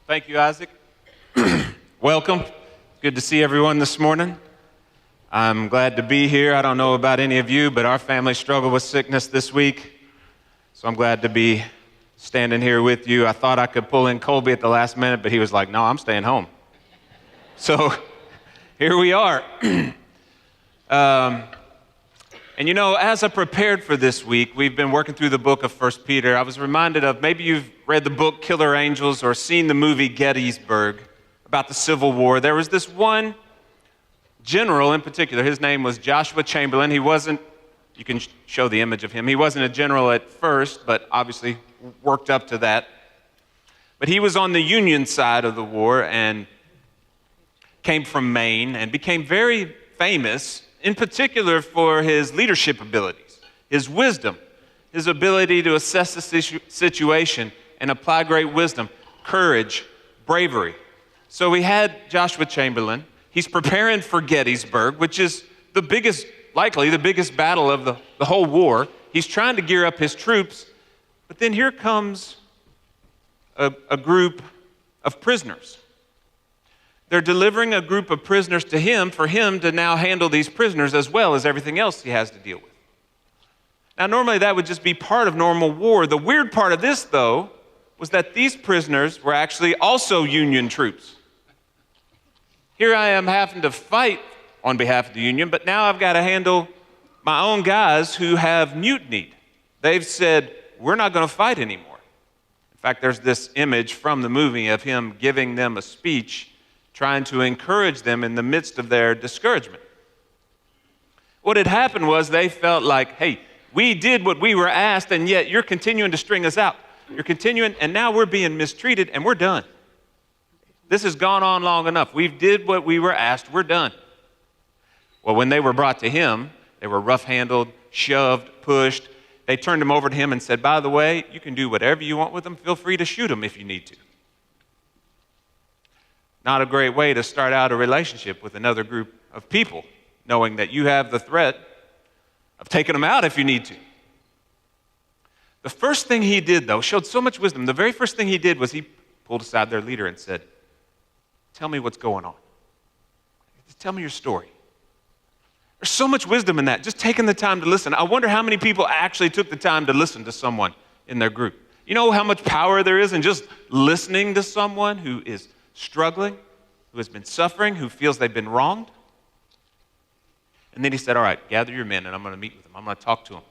Thank you, Isaac. Welcome. Good to see everyone this morning. I'm glad to be here. I don't know about any of you, but our family struggled with sickness this week, so I'm glad to be standing here with you. I thought I could pull in Colby at the last minute, but he was like, no, I'm staying home. So here we are. And you know, as I prepared for this week, we've been working through the book of 1 Peter. I was reminded of, maybe you've read the book Killer Angels or seen the movie Gettysburg about the Civil War. There was this one general in particular. His name was Joshua Chamberlain. He wasn't, you can show the image of him. He wasn't a general at first, but obviously worked up to that. But he was on the Union side of the war and came from Maine and became very famous, in particular for his leadership abilities, his wisdom, his ability to assess the situation and apply great wisdom, courage, bravery. So we had Joshua Chamberlain. He's preparing for Gettysburg, which is likely the biggest battle of the whole war. He's trying to gear up his troops, but then here comes a group of prisoners. They're delivering a group of prisoners to him for him to now handle these prisoners as well as everything else he has to deal with. Now, normally that would just be part of normal war. The weird part of this, though, was that these prisoners were actually also Union troops. Here I am having to fight on behalf of the Union, but now I've got to handle my own guys who have mutinied. They've said, we're not going to fight anymore. In fact, there's this image from the movie of him giving them a speech trying to encourage them in the midst of their discouragement. What had happened was they felt like, hey, we did what we were asked, and yet you're continuing to string us out. You're continuing, and now we're being mistreated, and we're done. This has gone on long enough. We did what we were asked. We're done. Well, when they were brought to him, they were rough-handled, shoved, pushed. They turned them over to him and said, by the way, you can do whatever you want with them. Feel free to shoot them if you need to. Not a great way to start out a relationship with another group of people, knowing that you have the threat of taking them out if you need to. The first thing he did, though, showed so much wisdom. The very first thing he did was he pulled aside their leader and said, tell me what's going on. Tell me your story. There's so much wisdom in that, just taking the time to listen. I wonder how many people actually took the time to listen to someone in their group. You know how much power there is in just listening to someone who is struggling, who has been suffering, who feels they've been wronged? And then he said, all right, gather your men, and I'm going to meet with them. I'm going to talk to them.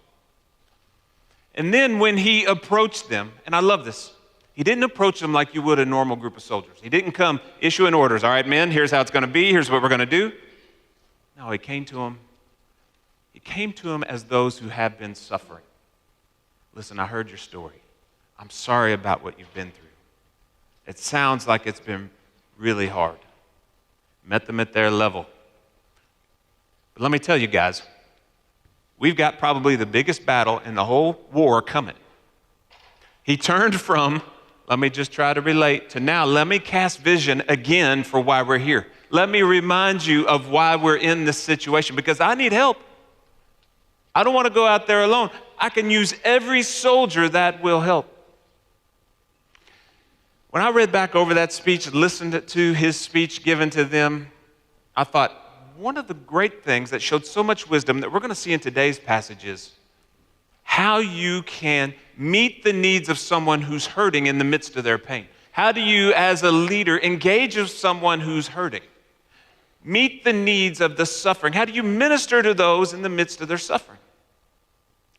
And then when he approached them, and I love this, he didn't approach them like you would a normal group of soldiers. He didn't come issuing orders. All right, men, here's how it's going to be. Here's what we're going to do. No, he came to them. He came to them as those who have been suffering. Listen, I heard your story. I'm sorry about what you've been through. It sounds like it's been really hard. Met them at their level. But let me tell you guys, we've got probably the biggest battle in the whole war coming. He turned from, let me just try to relate, to now let me cast vision again for why we're here. Let me remind you of why we're in this situation, because I need help. I don't want to go out there alone. I can use every soldier that will help. When I read back over that speech, listened to his speech given to them, I thought, one of the great things that showed so much wisdom that we're going to see in today's passage is how you can meet the needs of someone who's hurting in the midst of their pain. How do you, as a leader, engage with someone who's hurting? Meet the needs of the suffering. How do you minister to those in the midst of their suffering?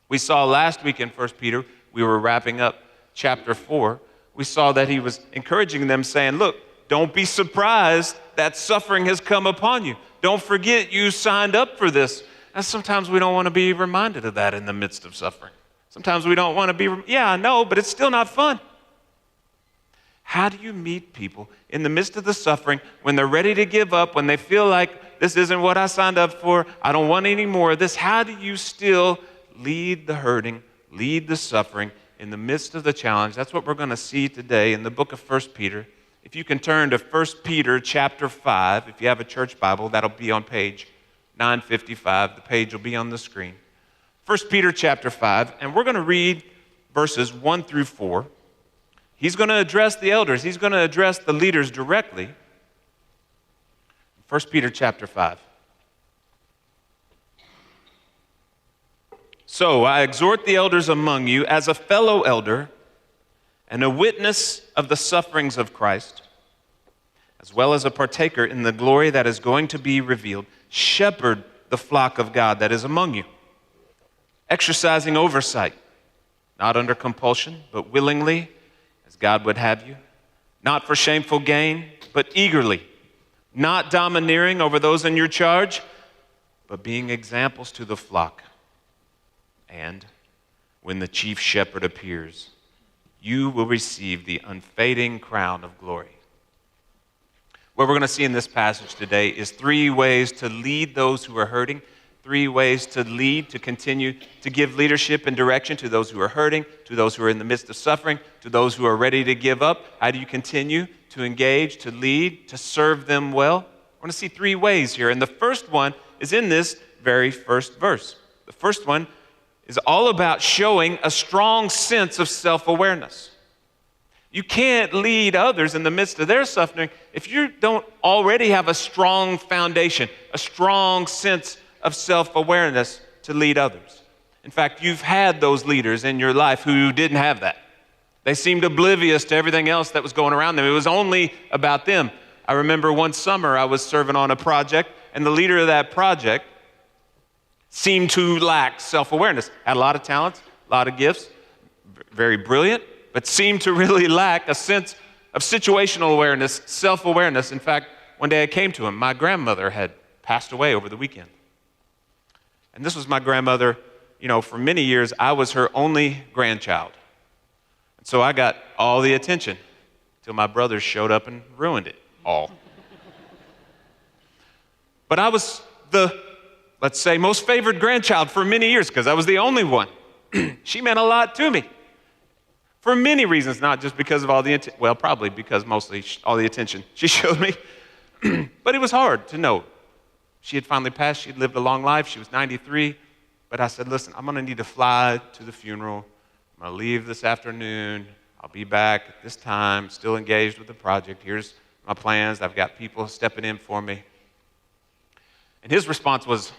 We saw last week in 1 Peter, we were wrapping up chapter 4, we saw that he was encouraging them, saying, look, don't be surprised that suffering has come upon you. Don't forget you signed up for this. And sometimes we don't want to be reminded of that in the midst of suffering. Sometimes we don't want to be, yeah, I know, but it's still not fun. How do you meet people in the midst of the suffering when they're ready to give up, when they feel like this isn't what I signed up for, I don't want any more of this? How do you still lead the hurting, lead the suffering in the midst of the challenge? That's what we're going to see today in the book of 1 Peter. If you can turn to 1 Peter chapter 5, if you have a church Bible, that'll be on page 955. The page will be on the screen. 1 Peter chapter 5, and we're going to read verses 1 through 4. He's going to address the elders. He's going to address the leaders directly. 1 Peter chapter 5. So I exhort the elders among you as a fellow elder and a witness of the sufferings of Christ, as well as a partaker in the glory that is going to be revealed. Shepherd the flock of God that is among you, exercising oversight, not under compulsion, but willingly, as God would have you, not for shameful gain, but eagerly, not domineering over those in your charge, but being examples to the flock. And when the chief shepherd appears, you will receive the unfading crown of glory. What we're going to see in this passage today is 3 ways to lead those who are hurting, 3 ways to lead, to continue to give leadership and direction to those who are hurting, to those who are in the midst of suffering, to those who are ready to give up. How do you continue to engage, to lead, to serve them well? We're going to see 3 ways here, and the first one is in this very first verse. The first one is all about showing a strong sense of self-awareness. You can't lead others in the midst of their suffering if you don't already have a strong foundation, a strong sense of self-awareness to lead others. In fact, you've had those leaders in your life who didn't have that. They seemed oblivious to everything else that was going around them. It was only about them. I remember one summer I was serving on a project, and the leader of that project seemed to lack self-awareness. Had a lot of talents, a lot of gifts, very brilliant, but seemed to really lack a sense of situational awareness, self-awareness. In fact, one day I came to him. My grandmother had passed away over the weekend. And this was my grandmother. For many years, I was her only grandchild. And so I got all the attention until my brothers showed up and ruined it all. But I was the, let's say, most favored grandchild for many years because I was the only one. She meant a lot to me for many reasons, not just because of all the, well, probably because mostly all the attention she showed me. But it was hard to know. She had finally passed. She had lived a long life. She was 93. But I said, listen, I'm going to need to fly to the funeral. I'm going to leave this afternoon. I'll be back at this time, still engaged with the project. Here's my plans. I've got people stepping in for me. And his response was,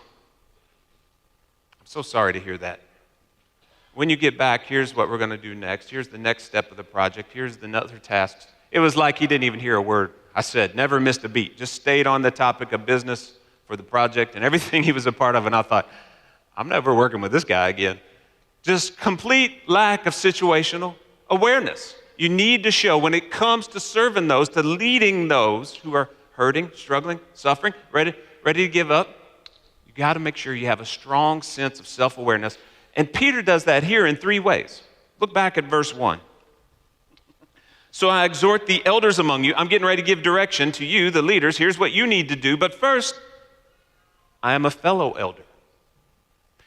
I'm so sorry to hear that. When you get back, here's what we're going to do next. Here's the next step of the project. Here's the other tasks. It was like he didn't even hear a word I said, never missed a beat. Just stayed on the topic of business for the project and everything he was a part of. And I thought, I'm never working with this guy again. Just complete lack of situational awareness. You need to show when it comes to serving those, to leading those who are hurting, struggling, suffering, ready to give up. You got to make sure you have a strong sense of self-awareness. And Peter does that here in 3 ways. Look back at verse 1. So I exhort the elders among you. I'm getting ready to give direction to you, the leaders. Here's what you need to do. But first, I am a fellow elder.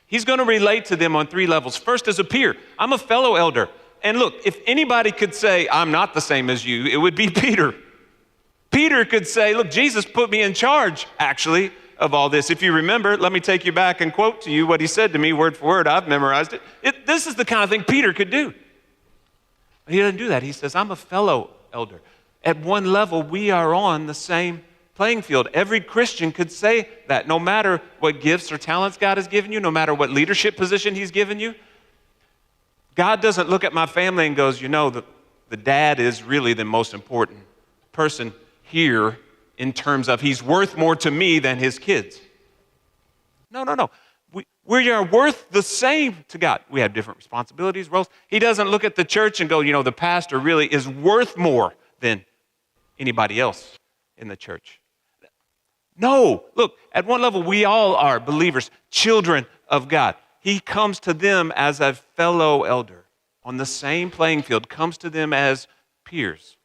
He's going to relate to them on 3 levels. First, as a peer, I'm a fellow elder. And look, if anybody could say, I'm not the same as you, it would be Peter. Peter could say, look, Jesus put me in charge, actually, of all this. If you remember, let me take you back and quote to you what he said to me word for word. I've memorized it. This is the kind of thing Peter could do. But he doesn't do that. He says, I'm a fellow elder. At one level, we are on the same playing field. Every Christian could say that, no matter what gifts or talents God has given you, no matter what leadership position he's given you. God doesn't look at my family and goes, the dad is really the most important person here in terms of he's worth more to me than his kids. No. We are worth the same to God. We have different responsibilities, roles. He doesn't look at the church and go, the pastor really is worth more than anybody else in the church. No, look, at one level, we all are believers, children of God. He comes to them as a fellow elder on the same playing field, comes to them as peers.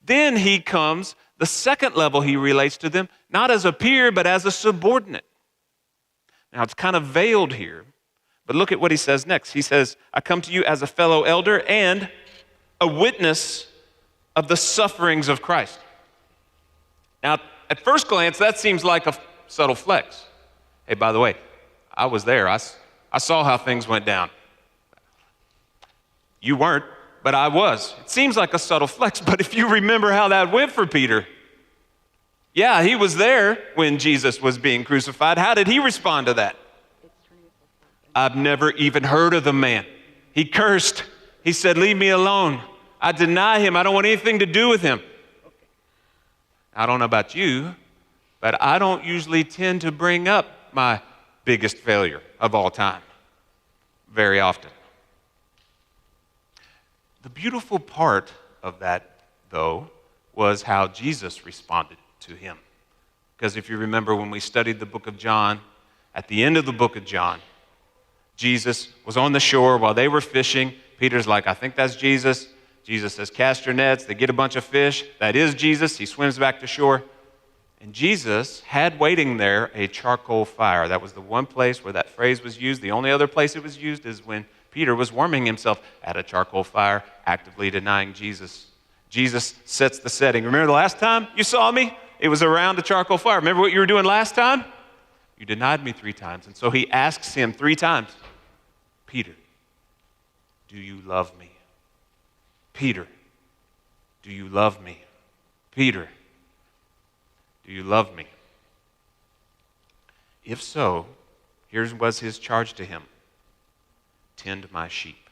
Then he comes, the second level he relates to them, not as a peer, but as a subordinate. Now, it's kind of veiled here, but look at what he says next. He says, I come to you as a fellow elder and a witness of the sufferings of Christ. Now, at first glance, that seems like a subtle flex. Hey, by the way, I was there. I saw how things went down. You weren't. but I was. It seems like a subtle flex, but if you remember how that went for Peter, yeah, he was there when Jesus was being crucified. How did he respond to that? I've never even heard of the man. He cursed. He said, leave me alone. I deny him. I don't want anything to do with him. I don't know about you, but I don't usually tend to bring up my biggest failure of all time very often. The beautiful part of that, though, was how Jesus responded to him. Because if you remember when we studied the book of John, at the end of the book of John, Jesus was on the shore while they were fishing. Peter's like, I think that's Jesus. Jesus says, cast your nets. They get a bunch of fish. That is Jesus. He swims back to shore. And Jesus had waiting there a charcoal fire. That was the one place where that phrase was used. The only other place it was used is when Peter was warming himself at a charcoal fire, actively denying Jesus. Jesus sets the setting. Remember the last time you saw me? It was around a charcoal fire. Remember what you were doing last time? You denied me 3 times. And so he asks him 3 times, Peter, do you love me? Peter, do you love me? Peter, do you love me? If so, here was his charge to him. Tend my sheep.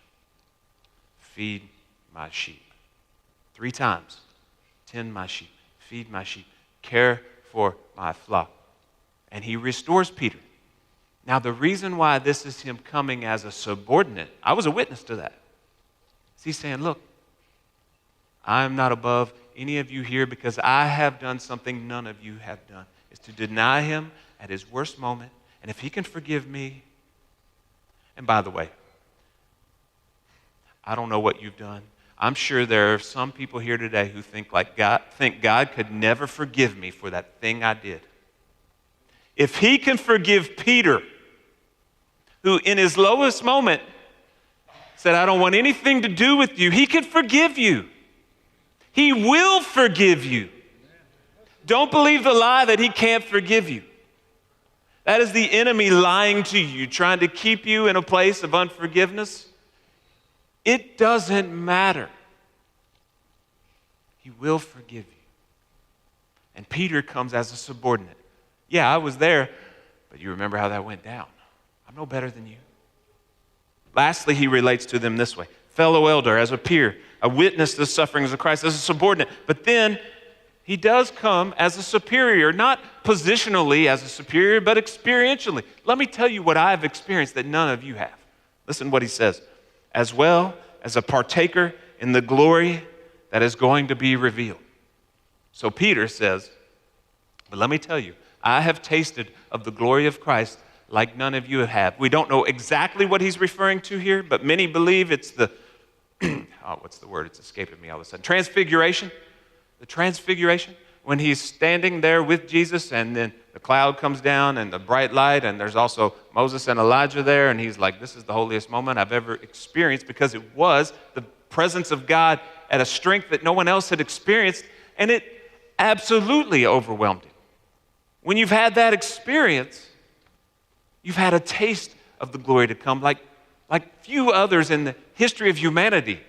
Feed my sheep. 3 times. Tend my sheep. Feed my sheep. Care for my flock. And he restores Peter. Now, the reason why this is him coming as a subordinate, I was a witness to that. He's saying, look, I'm not above any of you here because I have done something none of you have done. It's to deny him at his worst moment. And if he can forgive me, and by the way, I don't know what you've done. I'm sure there are some people here today who think God could never forgive me for that thing I did. If he can forgive Peter, who in his lowest moment said, I don't want anything to do with you, he can forgive you. He will forgive you. Don't believe the lie that he can't forgive you. That is the enemy lying to you, trying to keep you in a place of unforgiveness. It doesn't matter. He will forgive you. And Peter comes as a subordinate. Yeah, I was there, but you remember how that went down. I'm no better than you. Lastly, he relates to them this way. Fellow elder, as a peer, a witness to the sufferings of Christ, as a subordinate. But then he does come as a superior, not positionally as a superior, but experientially. Let me tell you what I've experienced that none of you have. Listen to what he says. As well as a partaker in the glory that is going to be revealed. So Peter says, but let me tell you, I have tasted of the glory of Christ like none of you have. We don't know exactly what he's referring to here, but many believe it's the, what's the word? It's escaping me all of a sudden. Transfiguration. The transfiguration. When he's standing there with Jesus and then the cloud comes down and the bright light and there's also Moses and Elijah there and he's like, this is the holiest moment I've ever experienced because it was the presence of God at a strength that no one else had experienced and it absolutely overwhelmed him. When you've had that experience, you've had a taste of the glory to come like few others in the history of humanity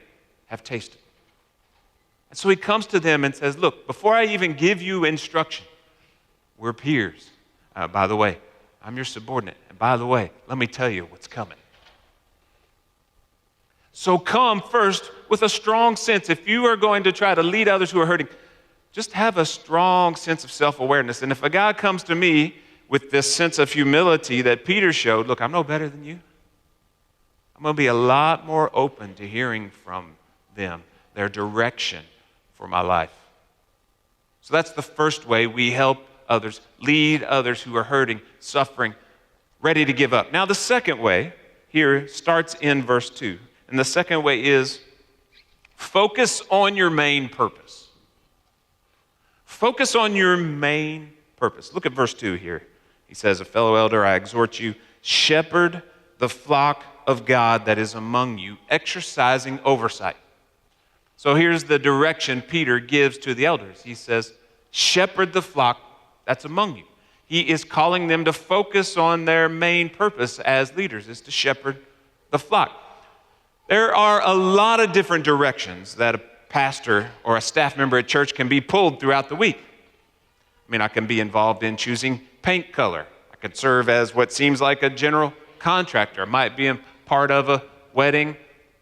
have tasted. And so he comes to them and says, look, before I even give you instruction, we're peers. By the way, I'm your subordinate. And by the way, let me tell you what's coming. So come first with a strong sense. If you are going to try to lead others who are hurting, just have a strong sense of self-awareness. And if a guy comes to me with this sense of humility that Peter showed, look, I'm no better than you. I'm going to be a lot more open to hearing from them, their direction for my life. So that's the first way we help others, lead others who are hurting, suffering, ready to give up. Now the second way here starts in verse 2. And the second way is focus on your main purpose. Focus on your main purpose. Look at verse 2 here. He says, a fellow elder, I exhort you, shepherd the flock of God that is among you, exercising oversight. So here's the direction Peter gives to the elders. He says, shepherd the flock that's among you. He is calling them to focus on their main purpose as leaders, is to shepherd the flock. There are a lot of different directions that a pastor or a staff member at church can be pulled throughout the week. I mean, I can be involved in choosing paint color. I could serve as what seems like a general contractor. I might be a part of a wedding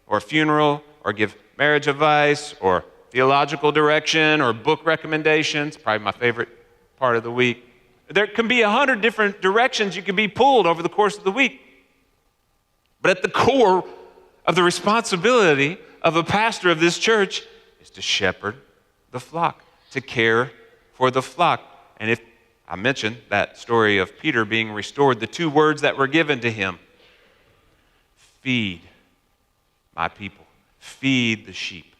or a funeral, or give marriage advice or theological direction or book recommendations, probably my favorite part of the week. There can be 100 different directions you can be pulled over the course of the week. But at the core of the responsibility of a pastor of this church is to shepherd the flock, to care for the flock. And if I mentioned that story of Peter being restored, the two words that were given to him, feed my people, feed the sheep,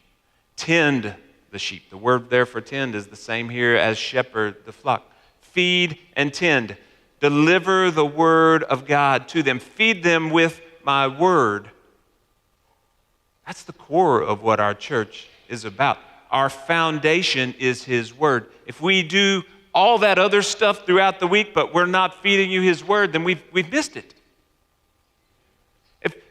tend the sheep. The word there for tend is the same here as shepherd the flock. Feed and tend. Deliver the word of God to them. Feed them with my word. That's the core of what our church is about. Our foundation is his word. If we do all that other stuff throughout the week, but we're not feeding you his word, then we've missed it.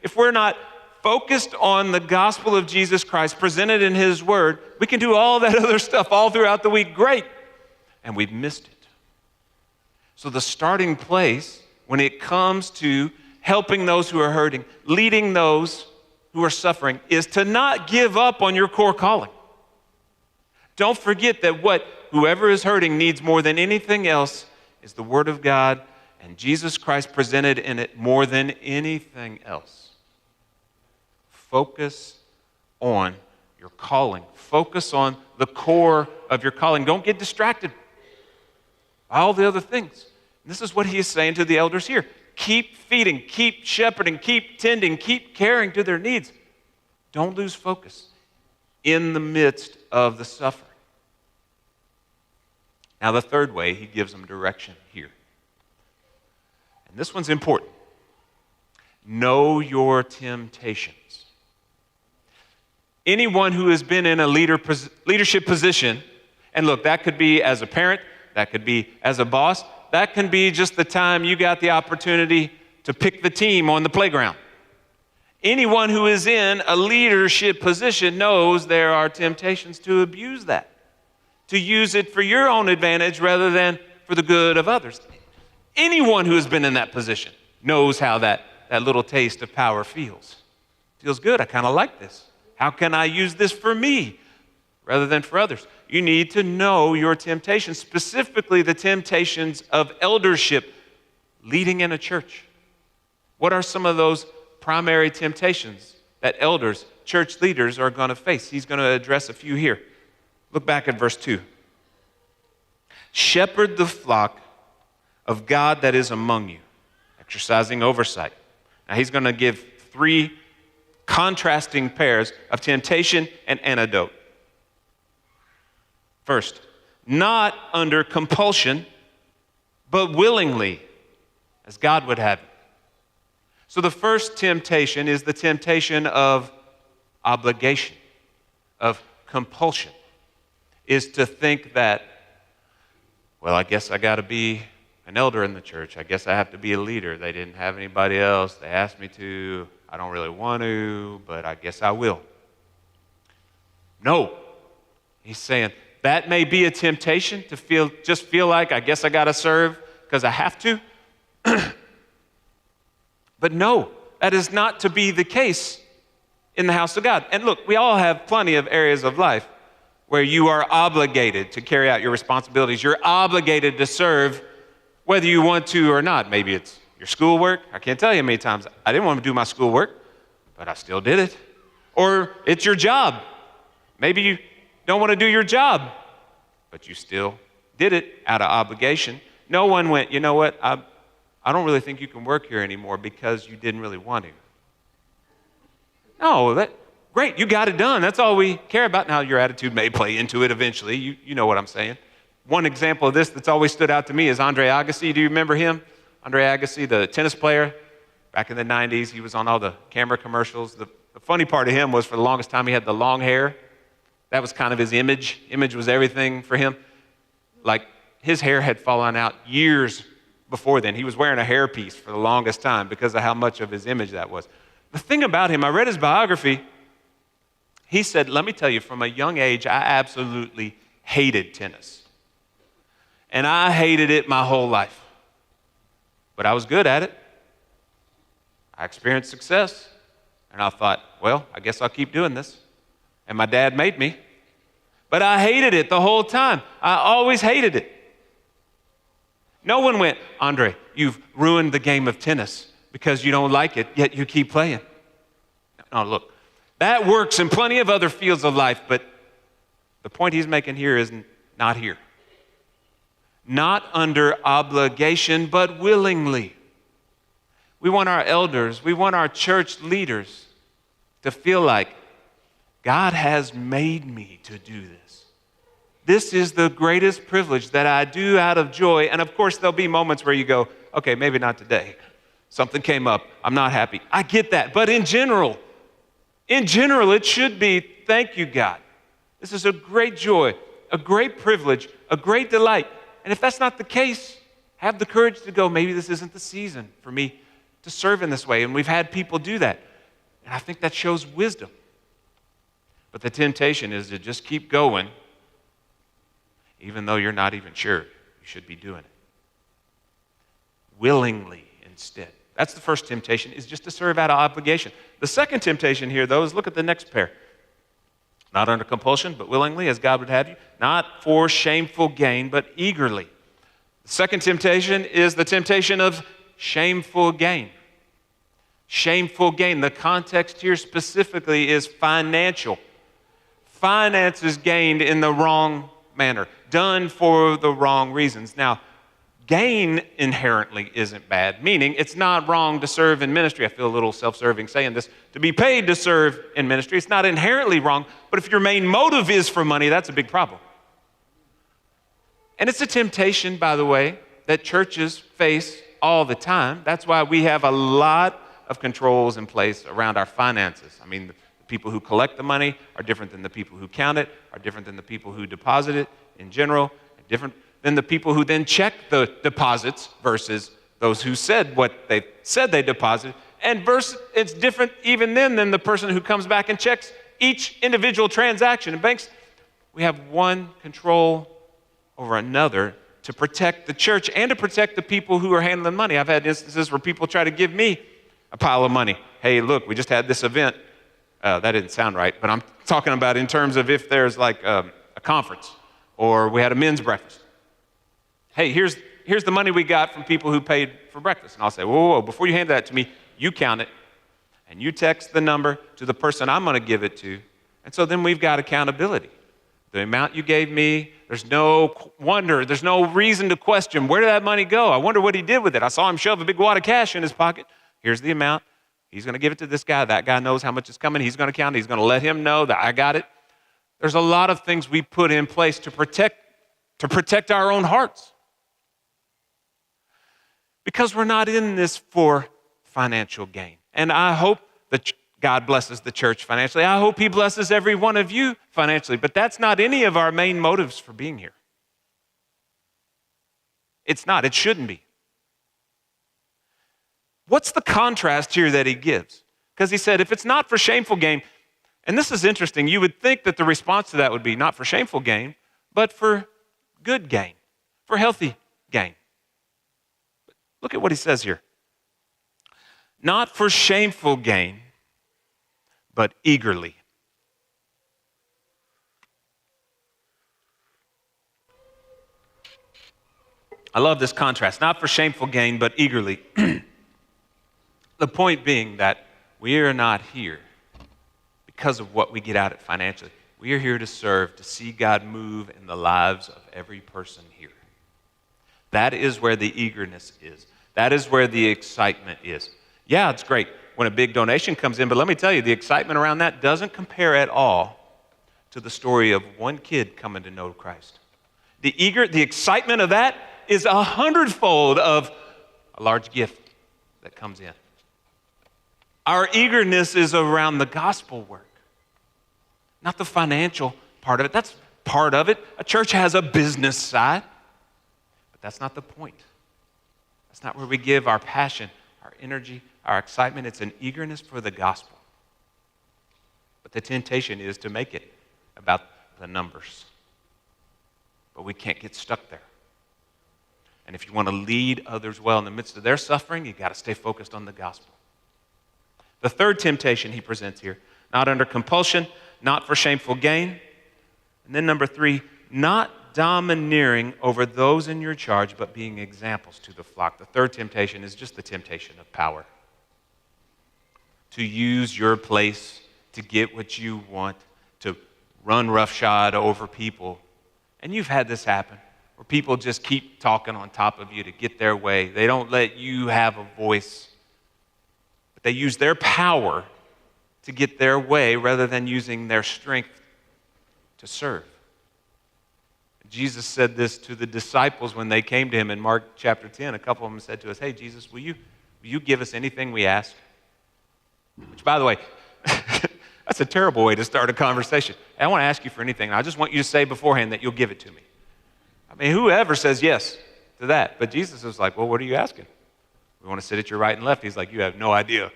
If we're not focused on the gospel of Jesus Christ presented in his word, we can do all that other stuff all throughout the week, great, and we've missed it. So the starting place when it comes to helping those who are hurting, leading those who are suffering, is to not give up on your core calling. Don't forget that what whoever is hurting needs more than anything else is the word of God and Jesus Christ presented in it more than anything else. Focus on your calling. Focus on the core of your calling. Don't get distracted by all the other things. And this is what he is saying to the elders here. Keep feeding, keep shepherding, keep tending, keep caring to their needs. Don't lose focus in the midst of the suffering. Now, the third way, he gives them direction here. And this one's important. Know your temptations. Anyone who has been in a leadership position, and look, that could be as a parent, that could be as a boss, that can be just the time you got the opportunity to pick the team on the playground. Anyone who is in a leadership position knows there are temptations to abuse that, to use it for your own advantage rather than for the good of others. Anyone who has been in that position knows how that little taste of power feels. Feels good. I kind of like this. How can I use this for me rather than for others? You need to know your temptations, specifically the temptations of eldership, leading in a church. What are some of those primary temptations that elders, church leaders are going to face? He's going to address a few here. Look back at verse 2. Shepherd the flock of God that is among you, exercising oversight. Now he's going to give three contrasting pairs of temptation and antidote. First, not under compulsion, but willingly, as God would have it. So the first temptation is the temptation of obligation, of compulsion, is to think that, well, I guess I got to be an elder in the church. I guess I have to be a leader. They didn't have anybody else. They asked me to. I don't really want to, but I guess I will. No. He's saying that may be a temptation to feel like I guess I got to serve because I have to. But no, that is not to be the case in the house of God. And look, we all have plenty of areas of life where you are obligated to carry out your responsibilities. You're obligated to serve whether you want to or not. Maybe it's your schoolwork. I can't tell you how many times I didn't want to do my schoolwork, but I still did it. Or it's your job. Maybe you don't want to do your job, but you still did it out of obligation. No one went, you know what, I don't really think you can work here anymore because you didn't really want to. No, great, you got it done. That's all we care about. Now, your attitude may play into it eventually. You know what I'm saying. One example of this that's always stood out to me is Andre Agassi. Do you remember him? Andre Agassi, the tennis player, back in the 90s. He was on all the camera commercials. The funny part of him was for the longest time he had the long hair. That was kind of his image. Image was everything for him. Like, his hair had fallen out years before then. He was wearing a hairpiece for the longest time because of how much of his image that was. The thing about him, I read his biography. He said, let me tell you, from a young age, I absolutely hated tennis. And I hated it my whole life. But I was good at it. I experienced success. And I thought, well, I guess I'll keep doing this. And my dad made me. But I hated it the whole time. I always hated it. No one went, Andre, you've ruined the game of tennis because you don't like it, yet you keep playing. No, look, that works in plenty of other fields of life, but the point he's making here is not here. Not under obligation, but willingly. We want our elders, we want our church leaders to feel like God has made me to do this. This is the greatest privilege that I do out of joy. And of course, there'll be moments where you go, okay, maybe not today. Something came up. I'm not happy. I get that. But in general, it should be, thank you, God. This is a great joy, a great privilege, a great delight. And if that's not the case, have the courage to go, maybe this isn't the season for me to serve in this way. And we've had people do that. And I think that shows wisdom. But the temptation is to just keep going, even though you're not even sure you should be doing it. Willingly instead. That's the first temptation, is just to serve out of obligation. The second temptation here, though, is look at the next pair. Not under compulsion, but willingly, as God would have you. Not for shameful gain, but eagerly. The second temptation is the temptation of shameful gain. Shameful gain. The context here specifically is financial. Finances gained in the wrong manner, done for the wrong reasons. Now, gain inherently isn't bad, meaning it's not wrong to serve in ministry. I feel a little self-serving saying this. To be paid to serve in ministry, it's not inherently wrong, but if your main motive is for money, that's a big problem. And it's a temptation, by the way, that churches face all the time. That's why we have a lot of controls in place around our finances. I mean, the people who collect the money are different than the people who count it, are different than the people who deposit it in general, different than the people who then check the deposits versus those who said what they said they deposited. And it's different even then than the person who comes back and checks each individual transaction. In banks, we have one control over another to protect the church and to protect the people who are handling money. I've had instances where people try to give me a pile of money. Hey, look, we just had this event. That didn't sound right, but I'm talking about in terms of if there's like a conference or we had a men's breakfast. Hey, here's the money we got from people who paid for breakfast. And I'll say, whoa, before you hand that to me, you count it and you text the number to the person I'm going to give it to. And so then we've got accountability. The amount you gave me, there's no wonder, there's no reason to question, where did that money go? I wonder what he did with it. I saw him shove a big wad of cash in his pocket. Here's the amount. He's going to give it to this guy. That guy knows how much is coming. He's going to count it. He's going to let him know that I got it. There's a lot of things we put in place to protect our own hearts. Because we're not in this for financial gain. And I hope that God blesses the church financially. I hope he blesses every one of you financially. But that's not any of our main motives for being here. It's not. It shouldn't be. What's the contrast here that he gives? Because he said, if it's not for shameful gain, and this is interesting, you would think that the response to that would be not for shameful gain, but for good gain, for healthy gain. Look at what he says here. Not for shameful gain, but eagerly. I love this contrast. Not for shameful gain, but eagerly. The point being that we are not here because of what we get out of it financially. We are here to serve, to see God move in the lives of every person here. That is where the eagerness is. That is where the excitement is. Yeah, it's great when a big donation comes in, but let me tell you, the excitement around that doesn't compare at all to the story of one kid coming to know Christ. The excitement of that is 100-fold of a large gift that comes in. Our eagerness is around the gospel work, not the financial part of it. That's part of it. A church has a business side, but that's not the point. That's not where we give our passion, our energy, our excitement, it's an eagerness for the gospel. But the temptation is to make it about the numbers. But we can't get stuck there. And if you want to lead others well in the midst of their suffering, you've got to stay focused on the gospel. The third temptation he presents here, not under compulsion, not for shameful gain. And then number 3, not domineering over those in your charge, but being examples to the flock. The third temptation is just the temptation of power. To use your place to get what you want, to run roughshod over people. And you've had this happen, where people just keep talking on top of you to get their way. They don't let you have a voice, but they use their power to get their way rather than using their strength to serve. Jesus said this to the disciples when they came to him in Mark chapter 10. A couple of them said to us, "Hey, Jesus, will you give us anything we ask?" Which, by the way, that's a terrible way to start a conversation. Hey, I want to ask you for anything. I just want you to say beforehand that you'll give it to me. I mean, whoever says yes to that? But Jesus was like, "Well, what are you asking? We want to sit at your right and left." He's like, "You have no idea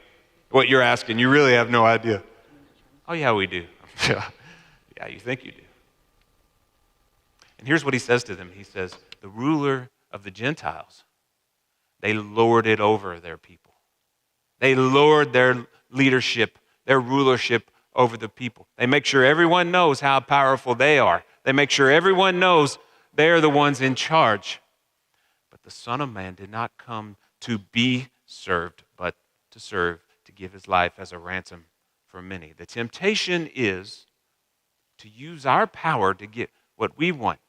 what you're asking. You really have no idea." "Oh, yeah, we do." "Yeah, you think you do." And here's what he says to them. He says, the ruler of the Gentiles, they lord it over their people. They lord their leadership, their rulership over the people. They make sure everyone knows how powerful they are. They make sure everyone knows they're the ones in charge. But the Son of Man did not come to be served, but to serve, to give his life as a ransom for many. The temptation is to use our power to get what we want.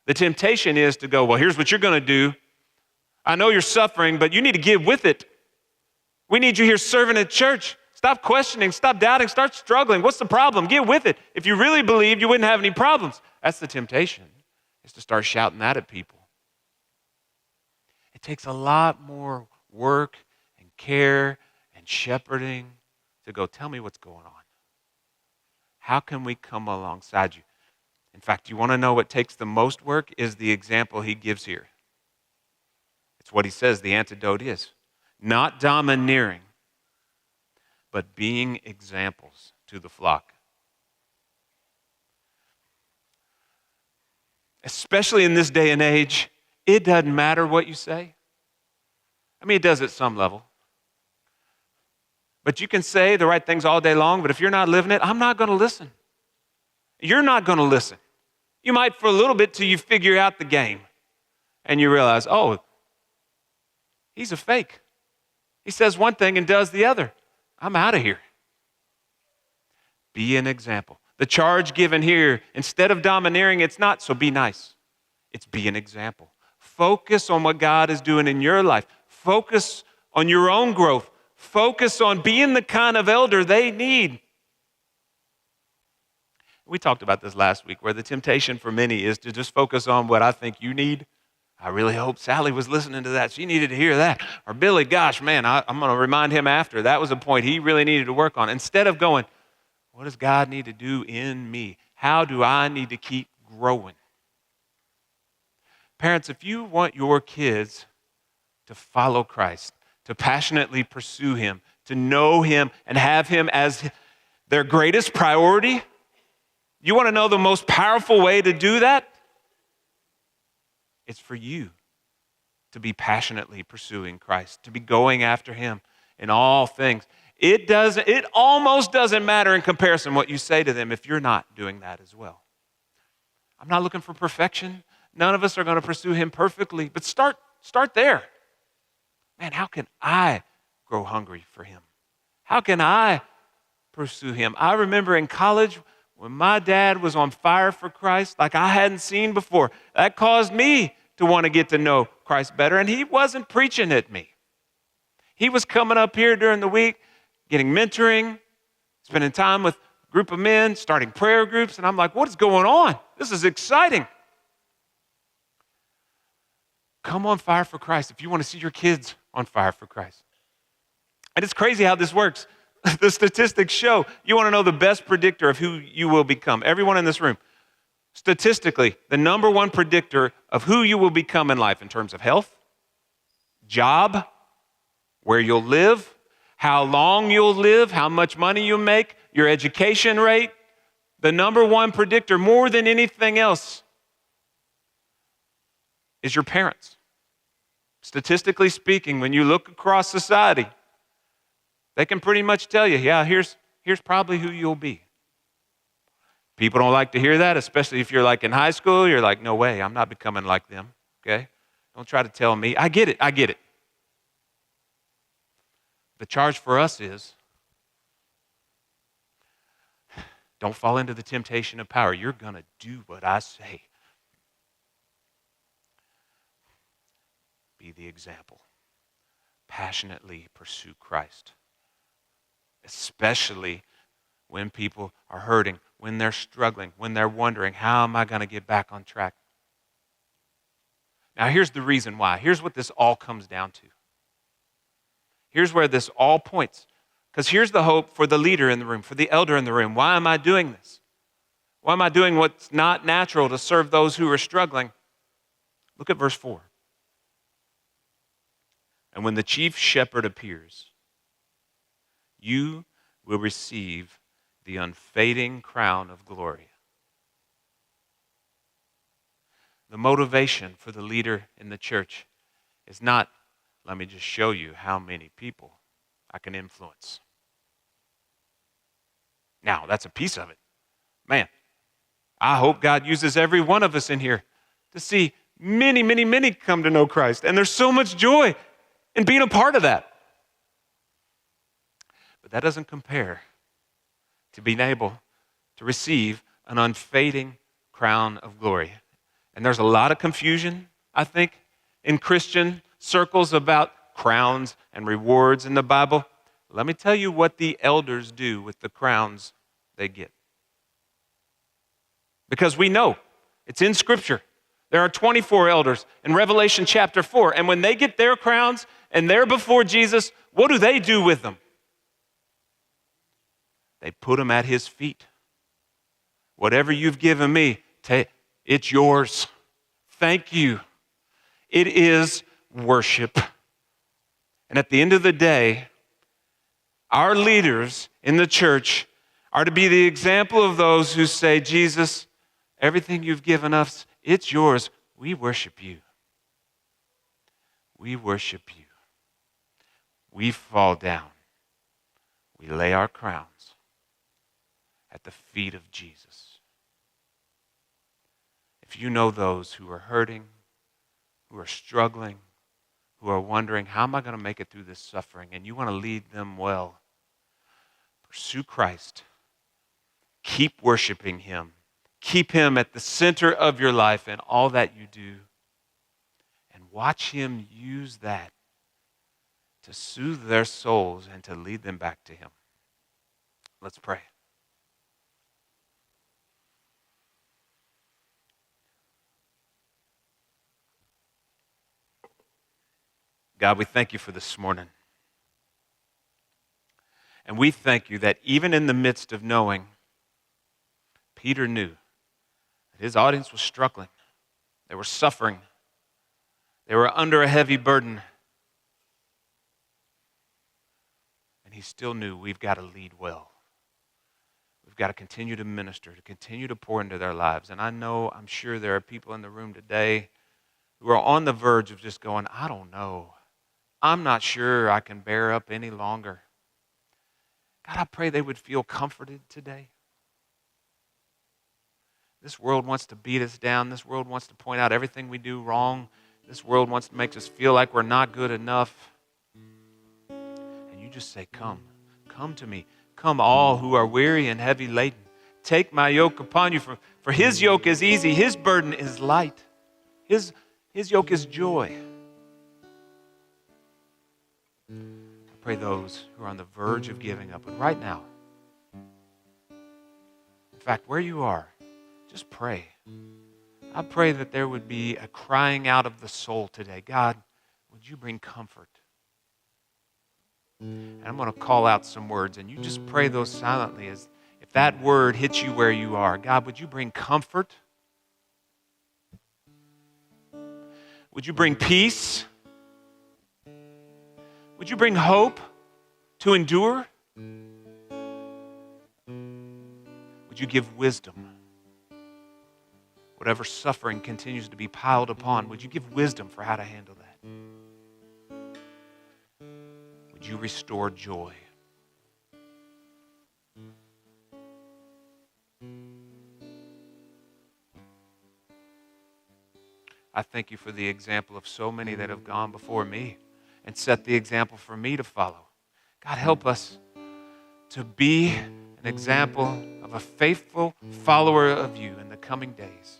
The temptation is to go, well, here's what you're going to do. I know you're suffering, but you need to give with it. We need you here serving at church. Stop questioning, stop doubting, start struggling. What's the problem? Get with it. If you really believed, you wouldn't have any problems. That's the temptation, is to start shouting that at people. It takes a lot more work and care and shepherding to go, tell me what's going on. How can we come alongside you? In fact, you want to know what takes the most work is the example he gives here. It's what he says the antidote is. Not domineering, but being examples to the flock. Especially in this day and age, it doesn't matter what you say. I mean, it does at some level. But you can say the right things all day long, but if you're not living it, I'm not going to listen. You're not going to listen. You might for a little bit till you figure out the game and you realize, oh, he's a fake. He says one thing and does the other. I'm out of here. Be an example. The charge given here, instead of domineering, it's not so be nice. It's be an example. Focus on what God is doing in your life. Focus on your own growth. Focus on being the kind of elder they need. We talked about this last week, where the temptation for many is to just focus on what I think you need. I really hope Sally was listening to that. She needed to hear that. Or Billy, gosh, man, I'm going to remind him after. That was a point he really needed to work on. Instead of going, what does God need to do in me? How do I need to keep growing? Parents, if you want your kids to follow Christ, to passionately pursue him, to know him and have him as their greatest priority, you want to know the most powerful way to do that? It's for you to be passionately pursuing Christ, to be going after him in all things. It almost doesn't matter in comparison what you say to them if you're not doing that as well. I'm not looking for perfection. None of us are going to pursue him perfectly, but start there. Man, how can I grow hungry for him? How can I pursue him? I remember in college, when my dad was on fire for Christ like I hadn't seen before, that caused me to want to get to know Christ better. And he wasn't preaching at me. He was coming up here during the week, getting mentoring, spending time with a group of men, starting prayer groups. And I'm like, what is going on? This is exciting. Come on fire for Christ if you want to see your kids on fire for Christ. And it's crazy how this works. The statistics show, you want to know the best predictor of who you will become. Everyone in this room, statistically, the number one predictor of who you will become in life in terms of health, job, where you'll live, how long you'll live, how much money you'll make, your education rate. The number one predictor, more than anything else, is your parents. Statistically speaking, when you look across society, they can pretty much tell you, yeah, here's probably who you'll be. People don't like to hear that, especially if you're like in high school. You're like, no way, I'm not becoming like them, okay? Don't try to tell me. I get it. The charge for us is, don't fall into the temptation of power. You're going to do what I say. Be the example. Passionately pursue Christ, especially when people are hurting, when they're struggling, when they're wondering, how am I going to get back on track? Now, here's the reason why. Here's what this all comes down to. Here's where this all points. Because here's the hope for the leader in the room, for the elder in the room. Why am I doing this? Why am I doing what's not natural to serve those who are struggling? Look at verse 4. And when the chief shepherd appears, you will receive the unfading crown of glory. The motivation for the leader in the church is not, let me just show you how many people I can influence. Now, that's a piece of it. Man, I hope God uses every one of us in here to see many, many, many come to know Christ. And there's so much joy in being a part of that. But that doesn't compare to being able to receive an unfading crown of glory. And there's a lot of confusion, I think, in Christian circles about crowns and rewards in the Bible. Let me tell you what the elders do with the crowns they get. Because we know it's in Scripture. There are 24 elders in Revelation chapter 4. And when they get their crowns and they're before Jesus, what do they do with them? They put them at his feet. Whatever you've given me, it's yours. Thank you. It is worship. And at the end of the day, our leaders in the church are to be the example of those who say, Jesus, everything you've given us, it's yours. We worship you. We worship you. We fall down. We lay our crowns at the feet of Jesus. If you know those who are hurting, who are struggling, who are wondering, how am I going to make it through this suffering? And you want to lead them well, pursue Christ. Keep worshiping him. Keep him at the center of your life and all that you do. And watch him use that to soothe their souls and to lead them back to him. Let's pray. God, we thank you for this morning. And we thank you that even in the midst of knowing, Peter knew that his audience was struggling. They were suffering. They were under a heavy burden. And he still knew we've got to lead well. We've got to continue to minister, to continue to pour into their lives. And I'm sure there are people in the room today who are on the verge of just going, I don't know. I'm not sure I can bear up any longer. God, I pray they would feel comforted today. This world wants to beat us down. This world wants to point out everything we do wrong. This world wants to make us feel like we're not good enough. And you just say, come to me. Come all who are weary and heavy laden. Take my yoke upon you, for his yoke is easy. His burden is light. His yoke is joy. I pray those who are on the verge of giving up, and right now, in fact, where you are, just pray. I pray that there would be a crying out of the soul today. God, would you bring comfort? And I'm going to call out some words, and you just pray those silently as if that word hits you where you are. God, would you bring comfort? Would you bring peace? Would you bring hope to endure? Would you give wisdom? Whatever suffering continues to be piled upon, would you give wisdom for how to handle that? Would you restore joy? I thank you for the example of so many that have gone before me and set the example for me to follow. God, help us to be an example of a faithful follower of you in the coming days.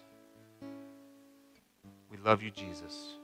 We love you, Jesus.